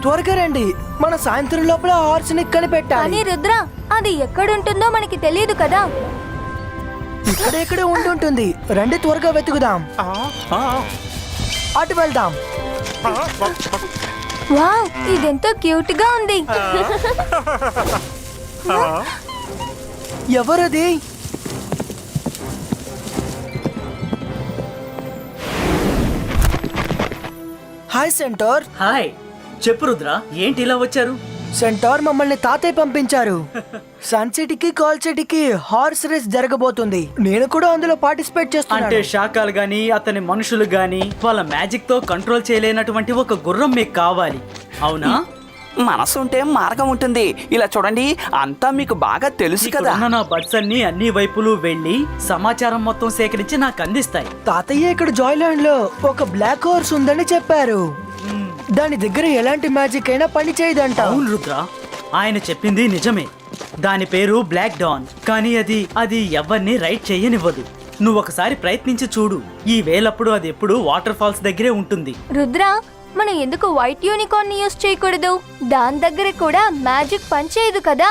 త్వరగా రండి, మన సాయంత్రం లోపల హార్స్ ని కనిపెట్టాలి. కానీ రుద్ర, అది ఎక్కడుంటుందో మనకి తెలియదు కదా. ఇక్కడెక్కడ ఉంటుంటుంది. రండి త్వరగా వెతుకుదాం. అటు వెళ్దాం. వావ్, ఇదెంతో క్యూట్ గా ఉంది. ఎవరది? Hi centre. హాయ్, చెప్పు రుద్ర, ఏంటి ఇలా వచ్చారు? సెంటర్, మమ్మల్ని తాతయ్య పంపించారు. సన్ సిటీకి కాల్ సిటీకి హార్స్ రేస్ జరగబోతుంది. నేను కూడా అందులో పార్టిసిపేట్ అంటే చేస్తున్నాను. శాఖలు గాని అతని మనుషులు గాని వాళ్ళ మ్యాజిక్ తో కంట్రోల్ చేయలేనటువంటి ఒక గుర్రం మీకు కావాలి, అవునా? మనసు ఉంటే మార్గం ఉంటుంది. ఇలా చూడండి, అంతా మీకు బాగా తెలుసు కదా. ఇక్కడున్న నా బడ్స్ అన్ని వైపులు వెళ్ళి సమాచారం మొత్తం సేకరించి నాకు అందిస్తాయి. తాతయ్య ఇక్కడ జాయ్లాండ్ లో ఒక బ్లాక్ హార్స్ ఉందని చెప్పారు. దాని దగ్గర ఎలాంటి మ్యాజిక్ అయినా పని చేయదంట. అవును రుద్ర, ఆయన చెప్పింది నిజమే. దాని పేరు బ్లాక్ డాన్. కానీ అది ఎవరిని రైడ్ చెయ్యనివ్వదు. నువ్వు ఒకసారి ప్రయత్నించి చూడు. ఈ వేలప్పుడు అది ఎప్పుడు వాటర్ ఫాల్స్ దగ్గరే ఉంటుంది. రుద్ర, మనం ఎందుకు వైట్ యూనికార్న్ యూస్ చేయకూడదు? దాని దగ్గర కూడా మ్యాజిక్ పనిచేయదు కదా.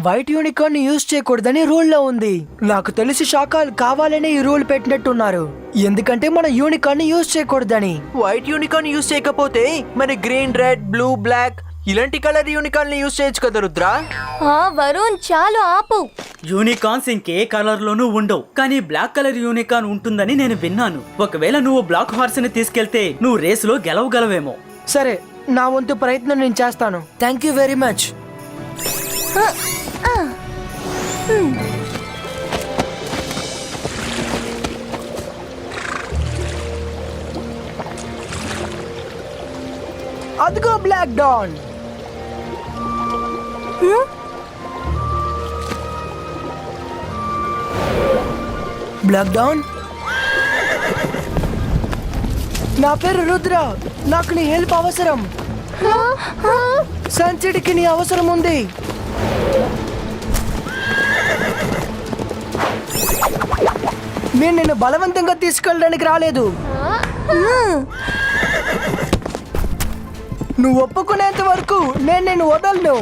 వైట్ యూనికార్న్ ని యూజ్ చేయకూడదని రూల్ లో ఉంది. నాకు తెలిసి శాఖలు కావాలనే ఈ రూల్ పెట్టినట్టున్నారు. ఎందుకంటే మన యూనికార్న్ ని యూజ్ చేయకూడదని. వైట్ యూనికార్న్ యూస్ చేయకపోతే మరి గ్రీన్, రెడ్, బ్లూ, బ్లాక్ ఇలాంటి కలర్ యూనికార్న్ యూస్ చేయొచ్చు కదా రుద్ర. వరుణ్, చాలు ఆపు. యూనికార్న్స్ ఇంకే కలర్ లోనూ ఉండవు, కానీ బ్లాక్ కలర్ యూనికార్న్ ఉంటుందని నేను విన్నాను. ఒకవేళ నువ్వు బ్లాక్ హార్స్ ని తీసుకెళ్తే నువ్వు రేసులో గెలవగలవేమో. సరే, నా వంతు ప్రయత్నం నేను చేస్తాను. Thank you very much. అదిగో బ్లాక్ డాన్. బ్లాక్ డాన్, నా పేరు రుద్ర. నాకు నీ హెల్ప్ అవసరం. సన్ సిటీకి నీ అవసరం ఉంది. నేను నిన్ను బలవంతంగా తీసుకెళ్ళడానికి రాలేదు. నువ్వు ఒప్పుకునేంత వరకు నేను నిన్ను వదలను.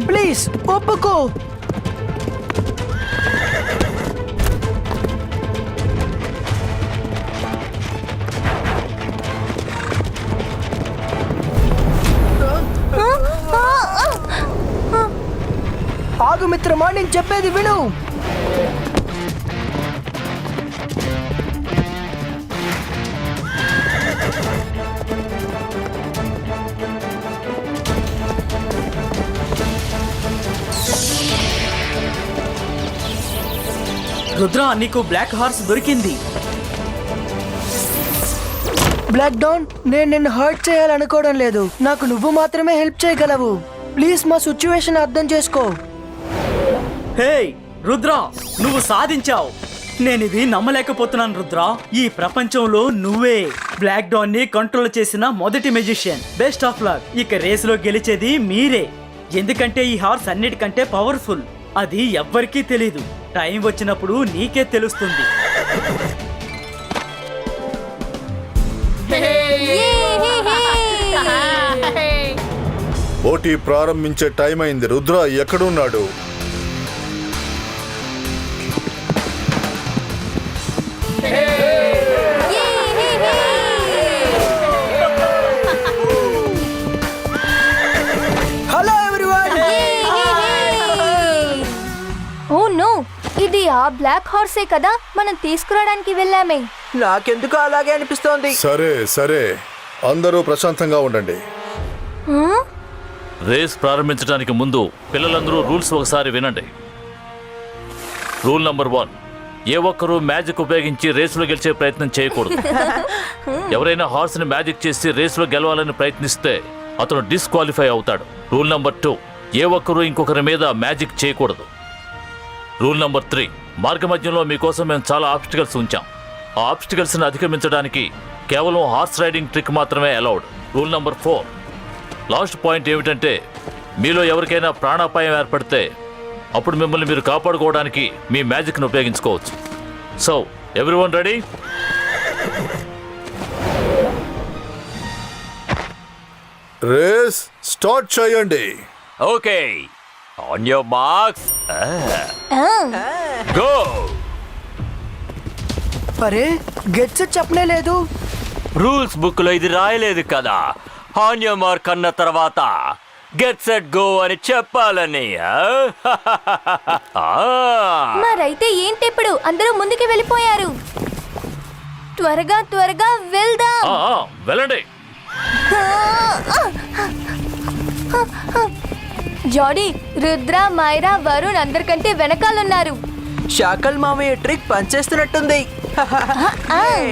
ప్లీజ్ ఒప్పుకో. ఆగు మిత్రమా, నేను చెప్పేది విను. రుద్ర, నీకు బ్లాక్ హార్స్ దొరికింది. బ్లాక్ డాన్, నేను నిన్ను హర్ట్ చేయాలనుకోవడం లేదు. నాకు నువ్వు మాత్రమే హెల్ప్ చేయగలవు. ప్లీజ్ మా సిచ్యువేషన్ అర్థం చేసుకో. హే రుద్ర, నువ్వు సాధించావు. నేనిది నమ్మలేకపోతున్నాను రుద్ర. ఈ ప్రపంచంలో నువ్వే బ్లాక్ డాన్ ని కంట్రోల్ చేసిన మొదటి మెజిషియన్. Best of luck. ఇక రేసులో గెలిచేది మీరే. ఎందుకంటే ఈ హార్స్ అన్నిటికంటే పవర్ఫుల్. అది ఎవ్వరికీ తెలీదు. టైం వచ్చినప్పుడు నీకే తెలుస్తుంది. పోటీ ప్రారంభించే టైం అయింది. రుద్ర ఎక్కడున్నాడు? Hello everyone. ఓ నో, ఇది ఆ బ్లాక్ హార్సే కదా మనం తీసుకురావడానికి వెళ్ళామే. నాకెందుకు అలాగే అనిపిస్తోంది. సరే సరే, అందరూ ప్రశాంతంగా ఉండండి. రేస్ ప్రారంభించడానికి ముందు పిల్లలందరూ రూల్స్ ఒకసారి వినండి. రూల్ నంబర్ 1, ఏ ఒక్కరూ మ్యాజిక్ ఉపయోగించి రేసులో గెలిచే ప్రయత్నం చేయకూడదు. ఎవరైనా హార్స్ని మ్యాజిక్ చేసి రేసులో గెలవాలని ప్రయత్నిస్తే అతను డిస్క్వాలిఫై అవుతాడు. రూల్ నంబర్ 2, ఏ ఒక్కరూ ఇంకొకరి మీద మ్యాజిక్ చేయకూడదు. రూల్ నంబర్ 3, మార్గ మధ్యంలో మీకోసం మేము చాలా ఆబ్స్టికల్స్ ఉంచాం. ఆ ఆబ్స్టికల్స్ని అధిగమించడానికి కేవలం హార్స్ రైడింగ్ ట్రిక్ మాత్రమే allowed. Rule number 4. Last point ఏమిటంటే, మీలో ఎవరికైనా ప్రాణాపాయం ఏర్పడితే అప్పుడు మిమ్మల్ని మీరు కాపాడుకోవడానికి మీ మ్యాజిక్ను ఉపయోగించుకోవచ్చు. So everyone ready? Race start చేయండి. Okay, on your marks, go. అరే గెట్స్ చెప్పనే లేదు. రూల్స్ బుక్ లో ఇది రాయలేదు కదా, ఆన్ యువర్ మార్క్ అన్న తర్వాత గెట్ సెట్ గో అని చెప్పాలని. మరైతే ఏంటి ఇప్పుడు అందరూ ముందుకు వెళ్ళిపోయారు. త్వరగా త్వరగా వెళ్దాం. వెళ్ళండి. జాడీ, రుద్ర, మైరా, వరుణ్ అందరికంటే వెనకాలన్నారు. షాకల్ మామయ్య ట్రిక్ పనిచేస్తున్నట్టుంది. Hey.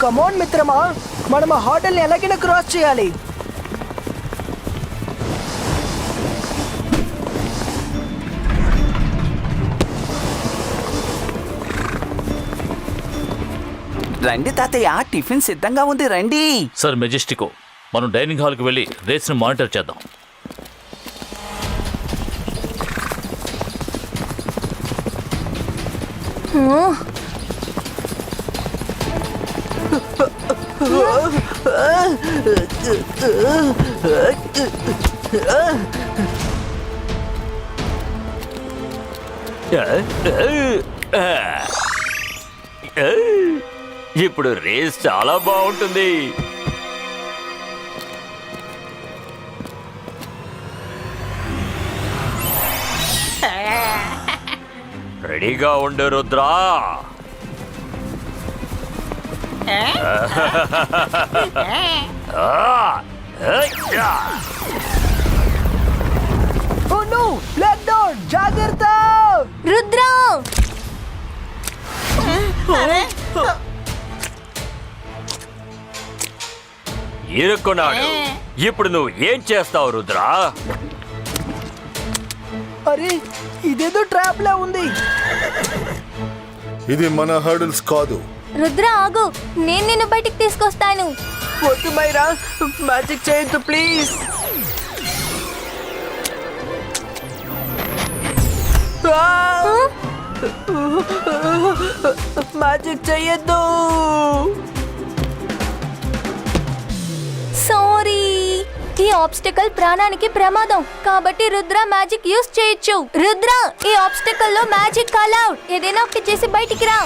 కమోన్ మిత్రమా, మనం ఆ హోటల్ని ఎలాగైనా క్రాస్ చేయాలి. రండి తాతయ్య, టిఫిన్ సిద్ధంగా ఉంది, రండి. సార్ మెజెస్టికో, మనం డైనింగ్ హాల్కి వెళ్ళి రేస్ని మానిటర్ చేద్దాం. ఇప్పుడు రేస్ చాలా బాగుంటుంది. రెడీగా ఉండు Rudra. Oh no, block down, జాగ్రత్త. రుద్ర, ఇరుక్కున్నాడు. ఇప్పుడు నువ్వు ఏం చేస్తావు రుద్రా? అరే ఇదేదో ట్రాప్ లా ఉంది. ఇది మన హర్డిల్స్ కాదు. రుద్ర ఆగు, నేను నిన్ను బయటికి తీసుకొస్తాను. వద్దు మైరా, మ్యాజిక్ చేయొద్దు ప్లీజ్. మ్యాజిక్ చెయ్యొద్దు. సారీ, ఈ ఆబ్స్టికల్ ప్రాణానికి ప్రమాదం, కాబట్టి రుద్ర మ్యాజిక్ యూస్ చేయొచ్చు. రుద్ర, ఈ ఆబ్స్టికల్ లో మ్యాజిక్ అలౌడ్. ఏదైనా ఒకటి చేసి బయటికి రా.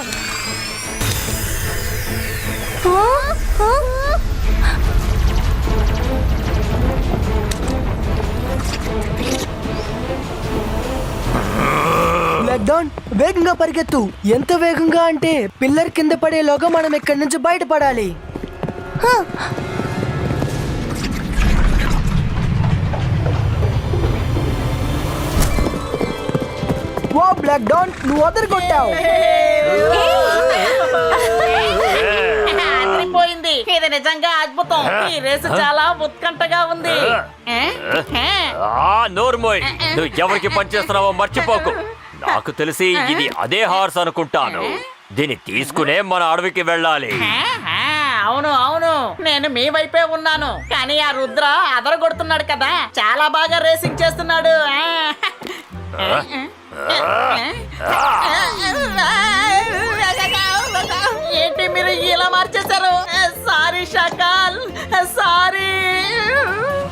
బ్లాక్ డౌన్, వేగంగా పరిగెత్తు. ఎంత వేగంగా అంటే పిల్లర్ కింద పడేలోగా మనం ఇక్కడి నుంచి బయటపడాలి. వా బ్లాక్ డౌన్, నువ్వు అదరగొట్టావు. అదిరిపోయింది. ఇది నిజంగా అద్భుతం. ఈ రేసు చాలా ఉత్కంఠగా ఉంది. నోర్మోయ్, నువ్వు ఎవరికి పనిచేస్తున్నావో మర్చిపోకు. నాకు తెలిసి ఇది అదే హార్స్ అనుకుంటాను. దీన్ని తీసుకునే మన అడవికి వెళ్ళాలి. అవును అవును, నేను మీ వైపే ఉన్నాను. కానీ ఆ రుద్ర అదరగొడుతున్నాడు కదా, చాలా బాగా రేసింగ్ చేస్తున్నాడు.